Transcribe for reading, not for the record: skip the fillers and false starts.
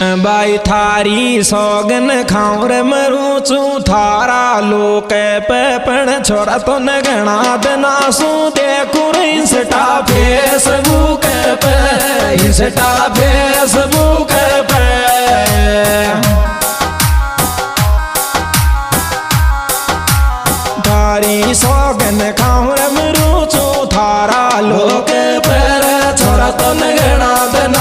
by थारी सौगन खाऊं रे मरू चू थारा लोक पे पण छोरा तो न गणा दनासू देखू इंस्टा फेसबुक पे इंस्टा फेसबुक पे थारी सौगन खाऊं रे मरू चू थारा लोक पे छोरा तो न गणा